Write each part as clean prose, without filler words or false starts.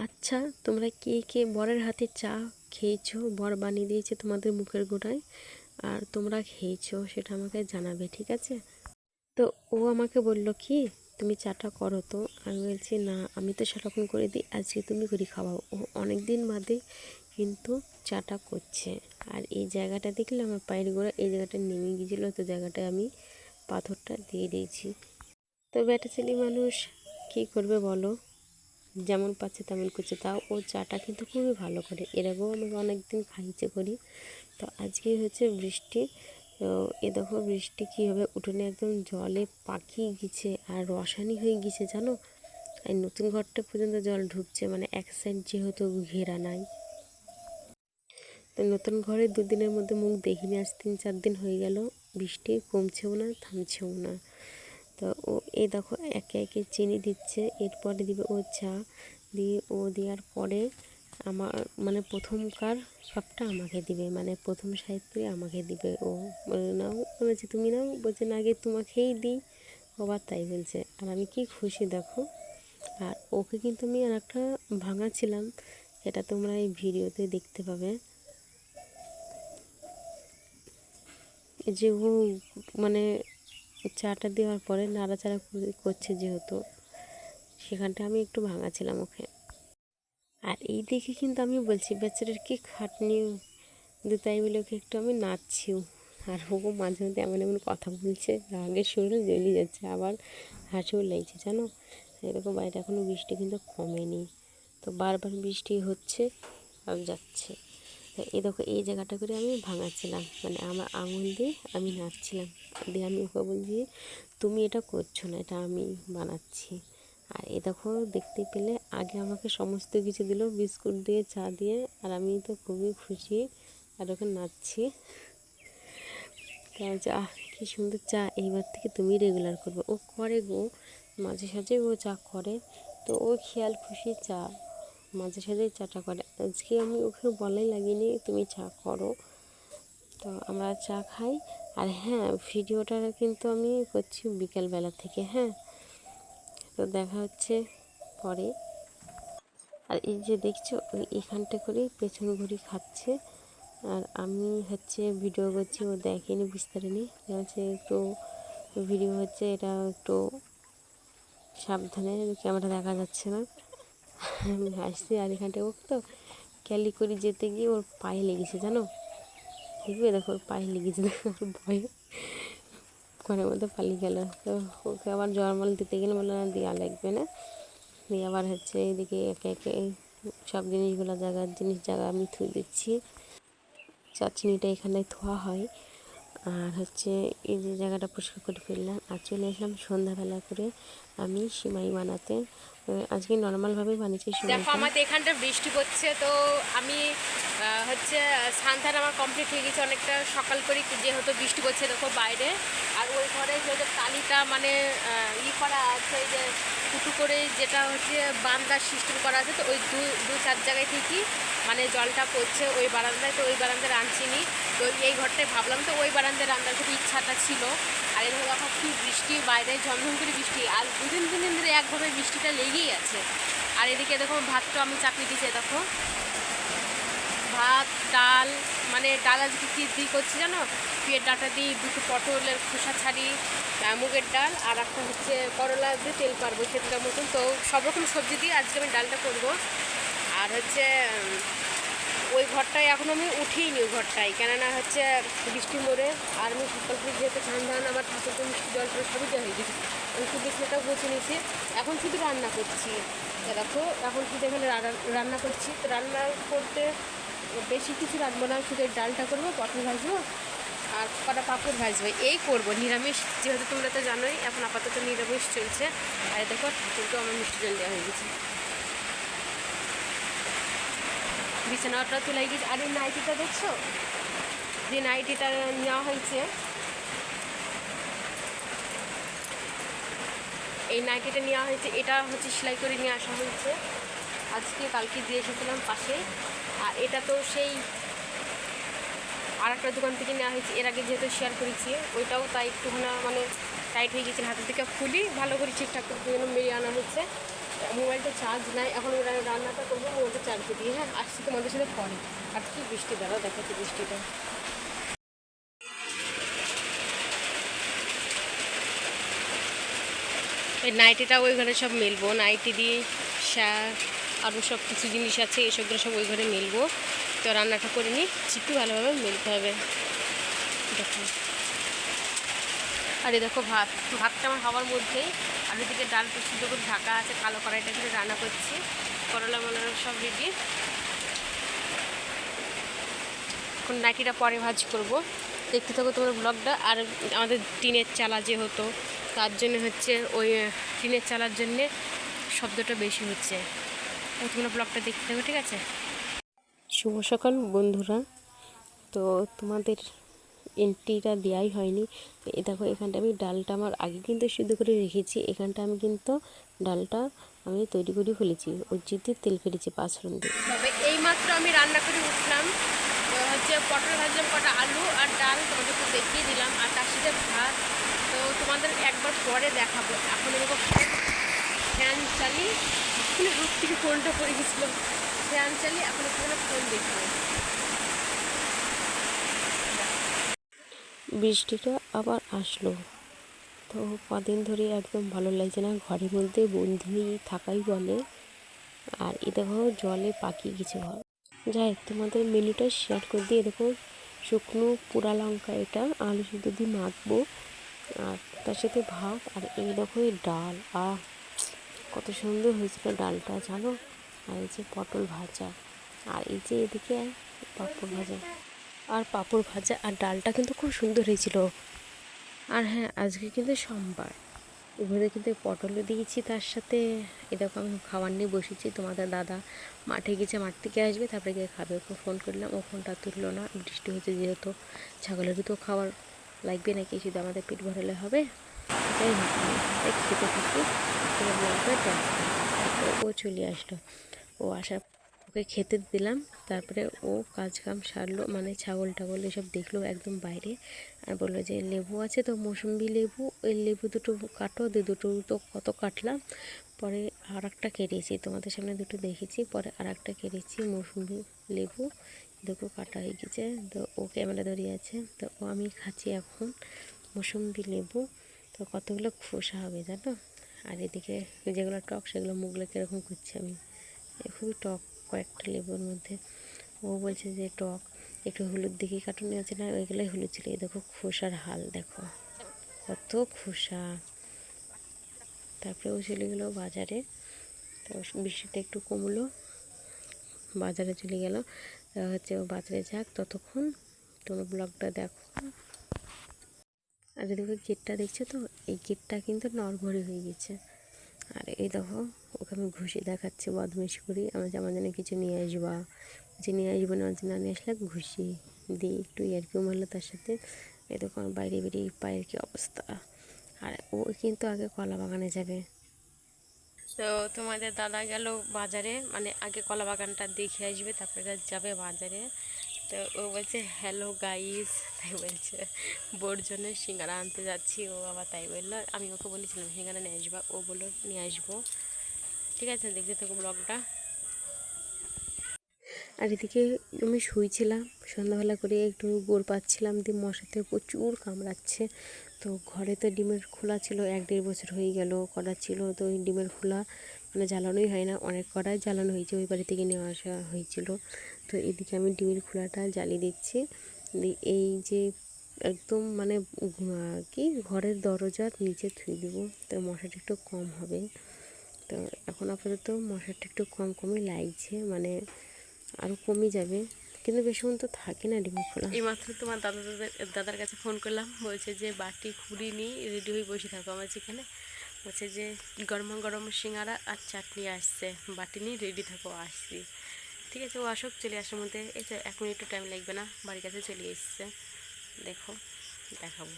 আচ্ছা, তোমরা কে কে বরের হাতে চা খেয়েছো? বর বানিয়ে দিয়েছে তোমাদের মুখের গোড়ায় আর তোমরা খেয়েছো, সেটা আমাকে জানাবে, ঠিক আছে? তো ও আমাকে বলল কি, তুমি চাটা করো। তো আমি বলছি না, আমি তো সেরকম করে দিই, আজকে তুমি করে খাওয়াও। ও অনেক দিন বাদে কিন্তু চাটা করছে। আর এই জায়গাটা দেখলে আমার পায়ের গোড়া এই জায়গাটা নেমে গিয়েছিলো, তো জায়গাটায় আমি পাথরটা দিয়ে দিয়েছি। তো বেটা ছেলে মানুষ কী করবে বলো, যেমন পাচ্ছে তেমন করছে। তাও ও চাটা কিন্তু খুবই ভালো করে, এর আগেও আমাকে অনেক দিন খাইয়েছে করি। তো আজকে হচ্ছে বৃষ্টি, তো এ দেখো বৃষ্টি কীভাবে উঠোনে একদম জলে পাকিয়ে গেছে আর রসানি হয়ে গেছে জানো। আর নতুন ঘরটা পর্যন্ত জল ঢুকছে, মানে এক সাইড যেহেতু ঘেরা নাই। তো নতুন ঘরে দুদিনের মধ্যে মুখ দেখিনি, আজ 3-4 দিন হয়ে গেল। বৃষ্টি কমছেও না থামছেও না। তো ও এই দেখো একে একে চিনি দিচ্ছে, এরপরে দিবে ও চা দিয়ে, ও দেওয়ার পরে আমার মানে প্রথমকার কাপটা আমাকে দিবে, মানে প্রথম সাহিত্যে আমাকে দিবে। ও বলে নাও, বলেছে তুমি নাও, বলছে না আগে তোমাকেই দিই। আবার তাই বলছে, আর আমি কি খুশি দেখো। আর ওকে কিন্তু আমি আর একটা ভাঙাছিলাম, এটা তোমরা এই ভিডিওতে দেখতে পাবে। যে ও মানে চাটা দেওয়ার পরে নাড়াচাড়া করছে যেহেতু, সেখানটা আমি একটু ভাঙাছিলাম ওকে। আর এই দেখে কিন্তু আমি বলছি বেচারার কি খাটনি, কিন্তু তাই বলে ওকে একটু আমি নাচছিও। আর ও মাঝে মধ্যে এমন এমন কথা বলছে, রাগের শরীরে জ্বলিয়ে যাচ্ছে, আবার হাসিও লাগছে জানো। এরকম বাইরে এখনও বৃষ্টি কিন্তু কমেনি, তো বারবার বৃষ্টি হচ্ছে আর যাচ্ছে। তো এই দেখো এই জায়গাটা করে আমি ভাঙাচ্ছিলাম, মানে আমার আঙুল দিয়ে আমি নাচছিলাম। দিয়ে আমি ওকে বলছি তুমি এটা করছো না, এটা আমি বানাচ্ছি। আর এ দেখো দেখতে পেলে আগে আমাকে সমস্ত কিছু দিল, বিস্কুট দিয়ে চা দিয়ে, আর আমি তো খুবই খুশি আর ওকে নাচছি। কারণ চা কী সুন্দর চা, এইবার থেকে তুমি রেগুলার করবে। ও করে গো, মাঝে সাঝে ও চা করে, তো ও খেয়াল খুশি চা মাঝে সাঝেই চাটা করে। আজকে আমি ওকে বলাই লাগিনি তুমি চা করো, তো আমরা চা খাই। আর হ্যাঁ, ভিডিওটা কিন্তু আমি করছি বিকেলবেলা থেকে, হ্যাঁ। তো দেখা হচ্ছে পরে। আর এই যে দেখছো এখানটা করে পেছন ঘুরি খাচ্ছে, আর আমি হচ্ছে ভিডিও করছি, ও দেখেনি বুঝতে পারিনি। হচ্ছে একটু ভিডিও হচ্ছে, এটা একটু সাবধানে, ক্যামেরা দেখা যাচ্ছে না। আমি হাসছি, আর এখানটায় ও তো ক্যালি করে যেতে গিয়ে ওর পায়ে লেগেছে জানো। দেখবে দেখো ওর পায়ে লেগেছে, দেখো ওর ভয়ে ঘরের মধ্যে পালিয়ে গেল। তো ওকে আবার জলমল দিতে গেলে বললো না দেওয়া লাগবে না। দিয়ে আবার হচ্ছে এদিকে একে একে সব জিনিসগুলো জায়গা আমি ধুয়ে দিচ্ছি। চাটনিটা এখানে ধোয়া হয়। আর হচ্ছে এই যে জায়গাটা পরিষ্কার করে ফেললাম, আর চলে আসলাম সন্ধ্যাবেলা করে আমি সিমাই বানাতে। আজকে নর্মালভাবেই বানিয়েছি দেখো সিমাইটা। আমাদের এখানটা বৃষ্টি পড়ছে, তো আমি হচ্ছে স্নান আমার কমপ্লিট হয়ে গেছে অনেকটা সকাল করে, যেহেতু বৃষ্টি পড়ছে দেখো বাইরে। আর ওই ঘরে যে টালিটা মানে করা আছে, এই যে ফুটু করে যেটা হচ্ছে বান্দার সিস্টেম করা আছে, তো ওই দু চার জায়গায় ঠিকই মানে জলটা পড়ছে ওই বারান্দায়। তো ওই বারান্দায় রাঁধছিনি, তো এই ঘরটায় ভাবলাম তো ওই বারান্দায় রান্নার খুব ইচ্ছাটা ছিল। আর এরকম দেখো কি বৃষ্টি, বাইরে ঝমঝম করে বৃষ্টি, আর 2-3 দিন ধরে একভাবে বৃষ্টিটা লেগেই আছে। আর এদিকে দেখো ভাতটা আমি চাপিয়ে দিয়েছি, দেখো ভাত ডাল, মানে ডাল আজকে কী দিয়ে করছি জানো, পিয়ের ডাঁটা দিই, দুটো পটলের খোসা ছাড়ি, মুগের ডাল, আর একটা হচ্ছে করলা দিয়ে তেল পারবো সেটার মতন। তো সব রকম সবজি দিয়ে আজকে আমি ডালটা করবো। আর হচ্ছে ওই ঘরটায় এখন আমি উঠিনি, ওই ঘরটায় কেননা হচ্ছে বৃষ্টি মোড়ে। আর আমি সকাল থেকে যেহেতু ধান আমার ঠাকুরকে মিষ্টি জল করে সবই দেওয়া হয়ে গেছে, আমি শুধু বিছনাটাও গুছিয়ে নিয়েছি, এখন শুধু রান্না করছি। দেখো এখন শুধু এখানে রান্না করছি, তো রান্না করতে বেশি কিছু রাখবো না, শুধু ডালটা করবো, পটল ভাজবো আর কটা পাঁপড় ভাজবো, এই করবো নিরামিষ, যেহেতু তোমরা তো জানোই এখন আপাতত নিরামিষ চলছে। আর দেখো ঠাকুরকেও আমার মিষ্টি জল দেওয়া হয়ে গেছে, বিছানাটা তুলে গেছে। আর এই নাইটিটা দেখছো, যে নাইটিটা নেওয়া হয়েছে, এই নাইটিটা নেওয়া হয়েছে, এটা হচ্ছে সেলাই করে নিয়ে আসা হয়েছে আজকে, কালকে দিয়ে এসেছিলাম পাশে। আর এটা তো সেই আর একটা দোকান থেকে নেওয়া হয়েছে, এর আগে যেহেতু শেয়ার করেছি, ওইটাও তাই একটু মানে টাইট হয়ে গেছে, হাতের থেকে খুলি ভালো করে ঠিকঠাক করে যেন মেরে আনা হয়েছে। মোবাইলটা চার্জ নাই, এখন রান্নাটা করবো মোবাইলটা চার্জে দিয়ে। হ্যাঁ, আসছি তোমাদের সাথে পরে। আর কি বৃষ্টি, দাঁড়াও দেখাচ্ছি বৃষ্টিটা। এই নাইটিটা ওই ঘরে সব মেলবো, নাইটি দিয়ে শার্ট আরও সব কিছু জিনিস আছে, এসবগুলো সব ওই ঘরে মেলবো। তো রান্নাটা করে নিই, একটু ভালোভাবে মেলতে হবে। দেখো, আর এই দেখো ভাতটা আমার হওয়ার মধ্যেই, আর এদিকে ডাল সিদ্ধ করে ঢাকা আছে, কালো কড়াইটা করে রান্না করছি। করলা মলানো সব রেডি। এখন নাইটিটা পরে ভাজ করব, দেখতে থাকো তোমার ব্লগটা। আর আমাদের টিনের চালা যে হতো, তার জন্য হচ্ছে ওই টিনের চালার জন্যে শব্দটা বেশি হচ্ছে। তোমরা ব্লগটা দেখতে থাকো, ঠিক আছে? শুভ সকাল বন্ধুরা। তো তোমাদের এন্ট্রিটা দেওয়াই হয়নি। তো এ দেখো, এখানটা আমি ডালটা আমার আগে কিন্তু সিদ্ধ করে রেখেছি। এখানটা আমি কিন্তু ডালটা আমি তৈরি করে ফেলেছি, ওর জিতে তেল ফেলেছি পাঁচফোড়ন দিয়ে। তবে এইমাত্র আমি রান্না করে উঠলাম। তো হচ্ছে পটল ভাজলাম, কটা আলু আর ডাল তোমাদেরকে দেখিয়ে দিলাম, আর তার সাথে ভাত। তো তোমাদের একবার পরে দেখাবো। এখন এরকম ফ্যান চালিয়ে, এক্ষুনি হাত থেকে ফোনটা পড়ে গেছিলো, ফ্যান চালিয়ে এখন একটু ফোন দেখবো। বৃষ্টিটা আবার আসলো, তো কদিন ধরে একদম ভালো লাগছে না, ঘরের মধ্যে বন্দি থাকাই বলে। আর এ দেখো জলে পাখি কিছু হয়। যাই হোক, তোমাদের মেনুটা শেয়ার করে দিয়ে দেখো, শুকনো পোড়া লঙ্কা, এটা আলু সিদ্ধ দিয়ে মাখবো, আর তার সাথে ভাত। আর এই দেখো এই ডাল, কত সুন্দর হয়েছিল ডালটা জানো। আর এই যে পটল ভাজা, আর এই যে এদিকে পাঁপড় ভাজা, আর ডালটা কিন্তু খুব সুন্দর হয়েছিল। আর হ্যাঁ, আজকে কিন্তু সোমবার, এবারে কিন্তু পটলও দিয়েছি তার সাথে। এরকম আমি খাবার নিয়ে বসেছি। তোমাদের দাদা মাঠে গেছে, মাঠ থেকে আসবে, তারপরে গিয়ে খাবে। ওকে ফোন করলাম, ও ফোনটা তুললো না। বৃষ্টি হচ্ছে যেহেতু, ছাগলেরও তো খাবার লাগবে নাকি, শুধু আমাদের পেট ভরালে হবে? যাই হোক, তাই খেতে থাকি। তারপরে ও চলে আসলো। ও আসার, ওকে খেতে দিলাম, তারপরে ও কাজ কাম সারলো, মানে ছাগল টাগল এসব দেখলো একদম বাইরে। আর বললো যে লেবু আছে তো, মৌসুম্বি লেবু, ওই লেবু দুটো কাটো। দুটো তো কত কাটলাম, পরে আর একটা কেটেছি, তোমাদের সামনে দুটো দেখেছি, পরে আর একটা কেটেছি মৌসুম্বি লেবু। দেখো কাটা হয়ে গেছে। তো ও ক্যামেরা ধরিয়ে আছে, তো ও আমি খাচ্ছি এখন মৌসুম্বি লেবু। তো কতগুলো খোসা হবে জানো। আর এদিকে যেগুলো টক, সেগুলো মুখগুলো কীরকম করছে আমি, খুবই টক কয়েকটা লেবুর মধ্যে। ও বলছে যে টক, একটু হলুদ দেখি কাটুনি আছে না, ওইগুলোই হলুদ ছিল। এই দেখো খোসার হাল দেখো, কত খোসা। তারপরে ও চলে গেলো বাজারে। তো বৃষ্টিটা একটু কমলো, বাজারে চলে গেল। হচ্ছে ও বাজারে যাক, ততক্ষণ তোমার ব্লগটা দেখো। আর দেখো গেটটা দেখছো তো, এই গেটটা কিন্তু নড়বড়ে হয়ে গেছে। আর এই দেখো, ওকে আমি ঘুষি দেখাচ্ছি বদমাইশি করি, আমার যেমন যেন কিছু নিয়ে আসবা, যে নিয়ে আসবো না, না নিয়ে আসলে ঘুষি দিই, একটু ইয়ার্কিও মারলো তার সাথে। এই দেখো আমার বাইরে বেরিয়ে পায়ের কী অবস্থা। আর ও কিন্তু আগে কলা বাগানে যাবে। তো তোমাদের দাদা গেল বাজারে, মানে আগে কলা বাগানটা দেখে আসবে, তারপরে যাবে বাজারে। তো ও বলছে হ্যালো গাইস, তাই বলছে বোর জন্য সিঙ্গারা আনতে যাচ্ছি। ও আবার তাই বললো, আমি ওকে বলেছিলাম সিঙ্গারা নিয়ে আসবা, ও বললো নিয়ে আসবো। ঠিক আছে, দেখতে থাকো ব্লগটা। আর এদিকে আমি শুয়েছিলাম, সন্ধ্যাবেলা করে একটু গোড় পাচ্ছিলাম, দিয়ে মশাতে প্রচুর কামড়াচ্ছে। তো ঘরে তো ডিমের খোলা ছিল, 1-1.5 বছর হয়ে গেল করা ছিল। তো ওই ডিমের খোলা মানে জ্বালানোই হয় না, অনেক কড়াই জ্বালানো হয়েছে, ওই বাড়ি থেকে নিয়ে আসা হয়েছিল। তো এদিকে আমি ডিমের খোলাটা জ্বালিয়ে দিচ্ছি। এই যে একদম মানে কি ঘরের দরজার নিচে থুই দেবো, তো মশাটা একটু কম হবে। তো এখন আপাতত মশাটা একটু কমই লাগছে, মানে আরও কমে যাবে, কিন্তু বেশিক্ষণ তো থাকে না ডিম খোলা। এইমাত্র তোমার দাদার কাছে ফোন করলাম, বলছে যে বাটি খুঁড়ি নিয়ে রেডি হয়ে বসে থাকো আমার যেখানে। বলছে যে গরম গরম সিঙ্গারা আর চাটনি আসছে, বাটি নিয়ে রেডি থাকো, আসছি। ঠিক আছে, ও আসুক, চলে আসার মধ্যে এই তো 1 মিনিটও টাইম লাগবে না, বাড়ির কাছে চলে এসছে। দেখো, দেখাবো।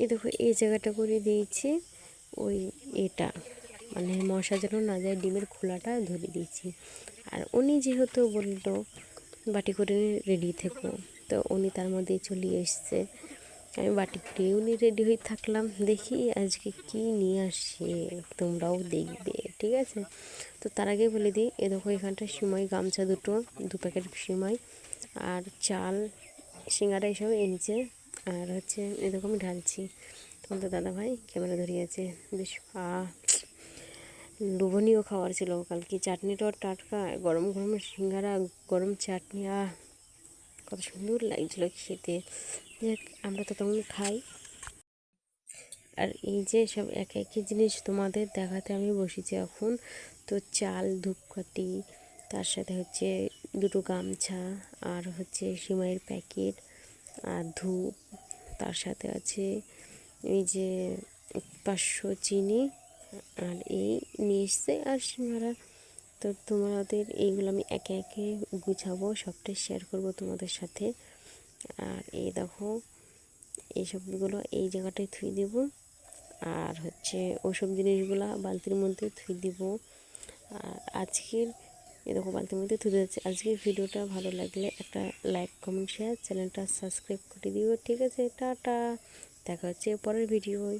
এই দেখো এই জায়গাটা করে দিয়েছি, ওই এটা মানে মশা যেন না যায়, ডিমের খোলাটা ধরে দিয়েছি। আর উনি যেহেতু বললো বাটি করে রেডি থেকো, তো উনি তার মধ্যে চলে এসছে। আমি বাটি কুড়িয়েও নিয়ে রেডি হয়ে থাকলাম, দেখি আজকে কি নিয়ে আসছে, তোমরাও দেখবে ঠিক আছে। তো তার আগে বলে দিই, এ দেখো এখানটা সিমাই গামছা দু প্যাকেট সিমাই আর চাল সিঙ্গারা এসব এনেছে। আর হচ্ছে এরকম আমি ঢালছি, তোমাদের দাদাভাই ক্যামেরা ধরিয়ে আছে। বেশ লোভনীয় খাবার ছিল কালকে, চাটনিটাও টাটকা, গরম গরম সিঙ্গারা, গরম চাটনি, কত সুন্দর লাগছিলো খেতে। যাক, আমরা তো তখন খাই। আর এই যে সব এক একই জিনিস তোমাদের দেখাতে আমি বসেছি এখন। তো চাল, ধূপকাঠি, তার সাথে হচ্ছে দুটো গামছা, আর হচ্ছে সিমাইয়ের প্যাকেট, আর ধূপ, তার সাথে আছে এই যে 500 চিনি, আর এই নিয়ে এসছে আর সিঙ্গারা। তো তোমাদের এইগুলো আমি একে একে গুছাবো, সবটাই শেয়ার করব তোমাদের সাথে। আর এই দেখো এই সবগুলো এই জায়গাটায় থুই দেবো, আর হচ্ছে ওসব জিনিসগুলো বালতির মধ্যে থুই দিব। আর আজকের এই দেখো বালতির মধ্যে থুই যাচ্ছে। আজকের ভিডিওটা ভালো লাগলে একটা লাইক, কমেন্ট, শেয়ার, চ্যানেলটা সাবস্ক্রাইব করে দিও ঠিক আছে। টাটা, দেখা হচ্ছে পরের ভিডিওয়।